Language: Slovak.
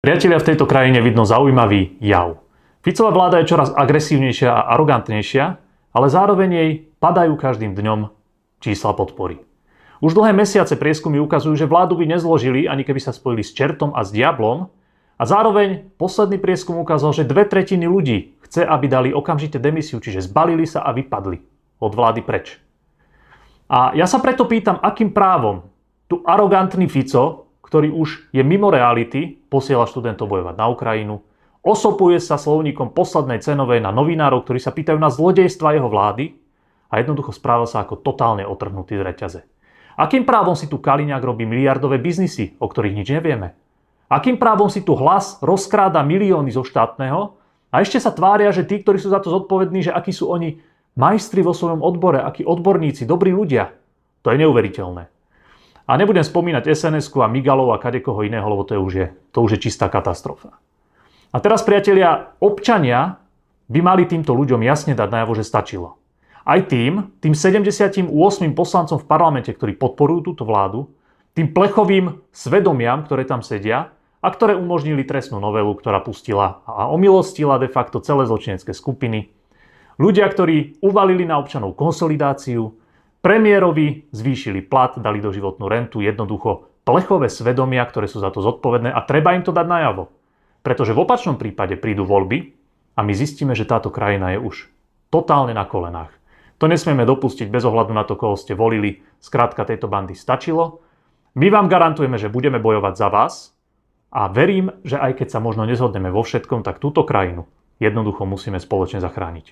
Priatelia, v tejto krajine vidno zaujímavý jav. Ficová vláda je čoraz agresívnejšia a arogantnejšia, ale zároveň jej padajú každým dňom čísla podpory. Už dlhé mesiace prieskumy ukazujú, že vládu by nezložili, ani keby sa spojili s čertom a s diablom, a zároveň posledný prieskum ukázal, že 2/3 ľudí chce, aby dali okamžite demisiu, čiže zbalili sa a vypadli od vlády preč. A ja sa preto pýtam, akým právom tu arogantný Fico, ktorý už je mimo reality, posiela študentov bojovať na Ukrajinu, osopuje sa slovníkom poslednej cenovej na novinárov, ktorí sa pýtajú na zlodejstva jeho vlády a jednoducho správa sa ako totálne otrhnutý z reťaze. Akým právom si tu Kaliňák robí miliardové biznisy, o ktorých nič nevieme? Akým právom si tu Hlas rozkráda milióny zo štátneho a ešte sa tvária, že tí, ktorí sú za to zodpovední, že akí sú oni majstri vo svojom odbore, akí odborníci, dobrí ľudia. To je neuveriteľné. A nebudem spomínať SNS-ku a Migalov a kadekoho iného, lebo to už je čistá katastrofa. A teraz, priatelia, občania by mali týmto ľuďom jasne dať najavo, že stačilo. Aj tým 78 poslancom v parlamente, ktorí podporujú túto vládu, tým plechovým svedomiam, ktoré tam sedia a ktoré umožnili trestnú novelu, ktorá pustila a omilostila de facto celé zločinecké skupiny. Ľudia, ktorí uvalili na občanov konsolidáciu, premiérovi zvýšili plat, dali doživotnú rentu, jednoducho plechové svedomia, ktoré sú za to zodpovedné a treba im to dať najavo. Pretože v opačnom prípade prídu voľby a my zistíme, že táto krajina je už totálne na kolenách. To nesmieme dopustiť bez ohľadu na to, koho ste volili. Skrátka, tejto bandy stačilo. My vám garantujeme, že budeme bojovať za vás a verím, že aj keď sa možno nezhodneme vo všetkom, tak túto krajinu jednoducho musíme spoločne zachrániť.